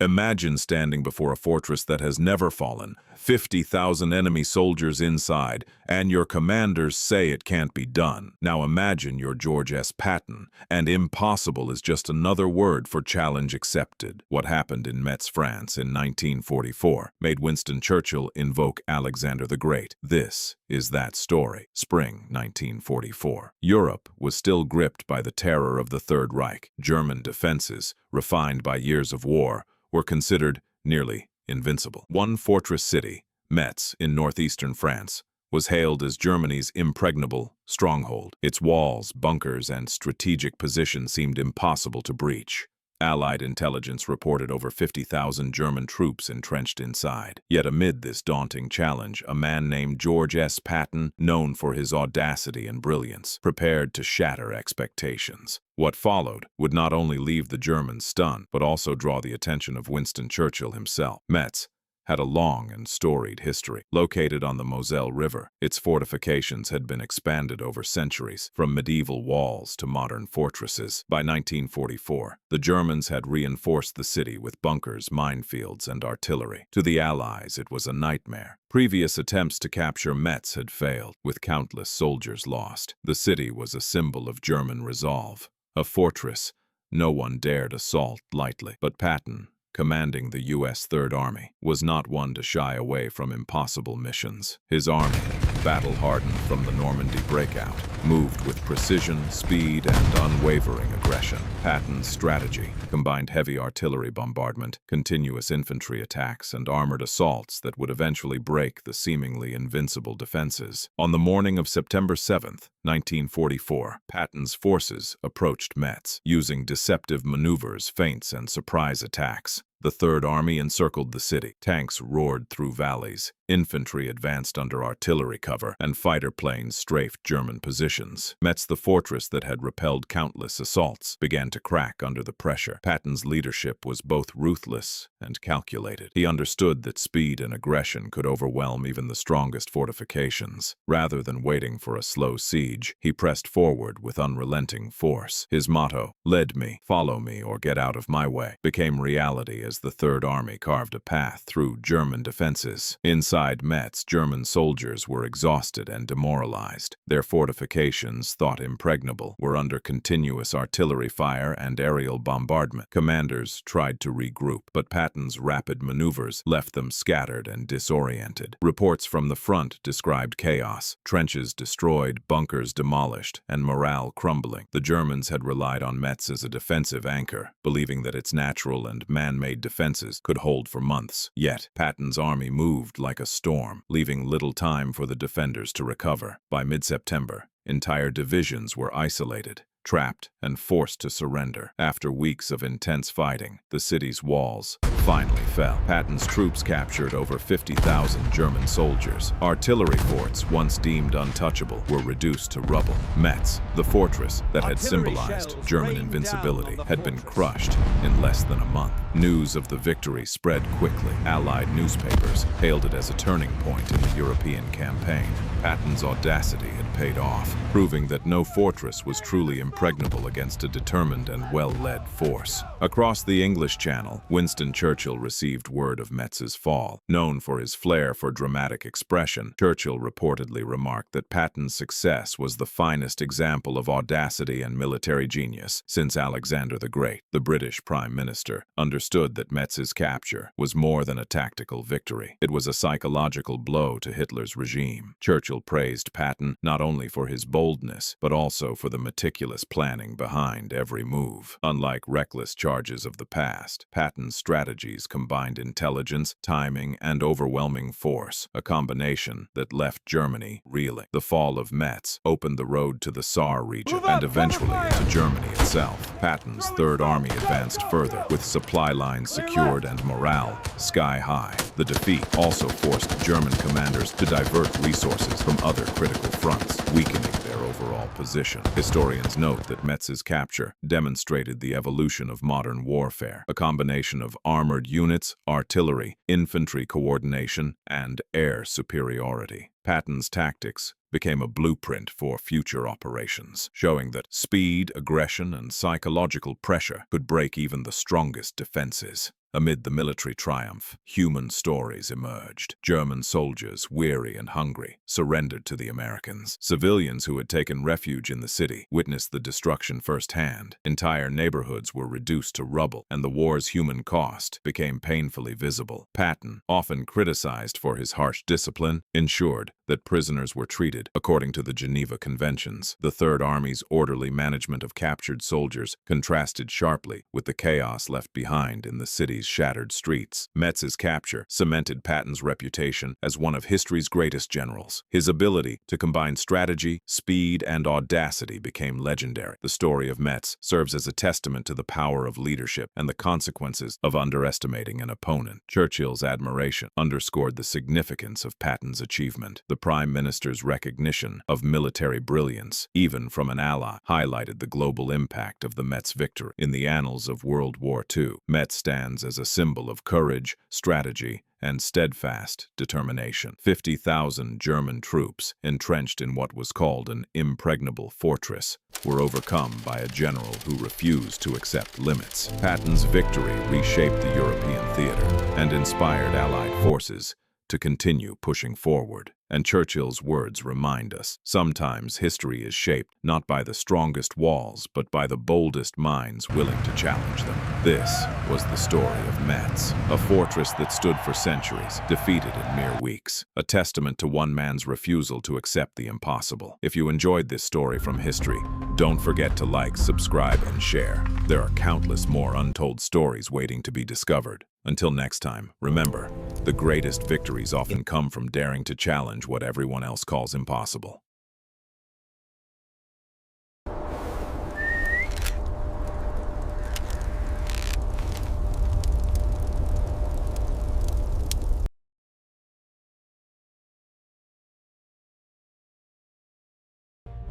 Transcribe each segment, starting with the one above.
Imagine standing before a fortress that has never fallen, 50,000 enemy soldiers inside, and your commanders say it can't be done. Now imagine you're George S. Patton, and impossible is just another word for challenge accepted. What happened in Metz, France in 1944 made Winston Churchill invoke Alexander the Great. This is that story. Spring 1944. Europe was still gripped by the terror of the Third Reich. German defenses, refined by years of war, were considered nearly invincible. One fortress city, Metz in northeastern France, was hailed as Germany's impregnable stronghold. Its walls, bunkers, and strategic position seemed impossible to breach. Allied intelligence reported over 50,000 German troops entrenched inside. Yet amid this daunting challenge, a man named George S. Patton, known for his audacity and brilliance, prepared to shatter expectations. What followed would not only leave the Germans stunned, but also draw the attention of Winston Churchill himself. Metz had a long and storied history. Located on the Moselle River, its fortifications had been expanded over centuries, from medieval walls to modern fortresses. By 1944, the Germans had reinforced the city with bunkers, minefields, and artillery. To the Allies, it was a nightmare. Previous attempts to capture Metz had failed, with countless soldiers lost. The city was a symbol of German resolve, a fortress no one dared assault lightly. But Patton, commanding the U.S. Third Army, was not one to shy away from impossible missions. His army, battle-hardened from the Normandy breakout, moved with precision, speed, and unwavering aggression. Patton's strategy combined heavy artillery bombardment, continuous infantry attacks, and armored assaults that would eventually break the seemingly invincible defenses. On the morning of September 7, 1944, Patton's forces approached Metz, using deceptive maneuvers, feints, and surprise attacks. The Third Army encircled the city. Tanks roared through valleys, infantry advanced under artillery cover, and fighter planes strafed German positions. Metz, the fortress that had repelled countless assaults, began to crack under the pressure. Patton's leadership was both ruthless and calculated. He understood that speed and aggression could overwhelm even the strongest fortifications. Rather than waiting for a slow siege, he pressed forward with unrelenting force. His motto, "Lead me, follow me, or get out of my way," became reality as the Third Army carved a path through German defenses. Inside Metz, German soldiers were exhausted and demoralized. Their fortifications, thought impregnable, were under continuous artillery fire and aerial bombardment. Commanders tried to regroup, but Patton's rapid maneuvers left them scattered and disoriented. Reports from the front described chaos, trenches destroyed, bunkers demolished, and morale crumbling. The Germans had relied on Metz as a defensive anchor, believing that its natural and man-made defenses could hold for months. Yet, Patton's army moved like a storm, leaving little time for the defenders to recover. By mid-September, entire divisions were isolated, trapped, and forced to surrender. After weeks of intense fighting, the city's walls finally fell. Patton's troops captured over 50,000 German soldiers. Artillery forts, once deemed untouchable, were reduced to rubble. Metz, the fortress that had symbolized German invincibility, had been crushed in less than a month. News of the victory spread quickly. Allied newspapers hailed it as a turning point in the European campaign. Patton's audacity had paid off, proving that no fortress was truly impregnable against a determined and well-led force. Across the English Channel, Winston Churchill received word of Metz's fall. Known for his flair for dramatic expression, Churchill reportedly remarked that Patton's success was the finest example of audacity and military genius since Alexander the Great. The British Prime Minister understood that Metz's capture was more than a tactical victory. It was a psychological blow to Hitler's regime. Churchill praised Patton not only for his boldness, but also for the meticulous planning behind every move. Unlike reckless charges of the past, Patton's strategies combined intelligence, timing, and overwhelming force, a combination that left Germany reeling. The fall of Metz opened the road to the Saar region and eventually to Germany itself. Patton's Third Army advanced further, with supply lines secured and morale sky high. The defeat also forced German commanders to divert resources from other critical fronts, weakening their overall position. Historians note that Metz's capture demonstrated the evolution of modern warfare, a combination of armored units, artillery, infantry coordination, and air superiority. Patton's tactics became a blueprint for future operations, showing that speed, aggression, and psychological pressure could break even the strongest defenses. Amid the military triumph, human stories emerged. German soldiers, weary and hungry, surrendered to the Americans. Civilians who had taken refuge in the city witnessed the destruction firsthand. Entire neighborhoods were reduced to rubble, and the war's human cost became painfully visible. Patton, often criticized for his harsh discipline, ensured that prisoners were treated according to the Geneva Conventions. The Third Army's orderly management of captured soldiers contrasted sharply with the chaos left behind in the city's shattered streets. Metz's capture cemented Patton's reputation as one of history's greatest generals. His ability to combine strategy, speed, and audacity became legendary. The story of Metz serves as a testament to the power of leadership and the consequences of underestimating an opponent. Churchill's admiration underscored the significance of Patton's achievement. The Prime Minister's recognition of military brilliance, even from an ally, highlighted the global impact of the Metz victory. In the annals of World War II, Metz stands as a symbol of courage, strategy, and steadfast determination. 50,000 German troops, entrenched in what was called an impregnable fortress, were overcome by a general who refused to accept limits. Patton's victory reshaped the European theater and inspired Allied forces to continue pushing forward. And Churchill's words remind us, sometimes history is shaped not by the strongest walls, but by the boldest minds willing to challenge them. This was the story of Metz, a fortress that stood for centuries, defeated in mere weeks, a testament to one man's refusal to accept the impossible. If you enjoyed this story from history, don't forget to like, subscribe, and share. There are countless more untold stories waiting to be discovered. Until next time, remember, the greatest victories often come from daring to challenge what everyone else calls impossible.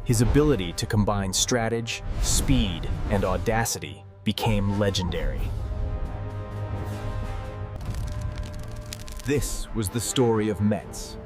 His ability to combine strategy, speed, and audacity became legendary. This was the story of Metz,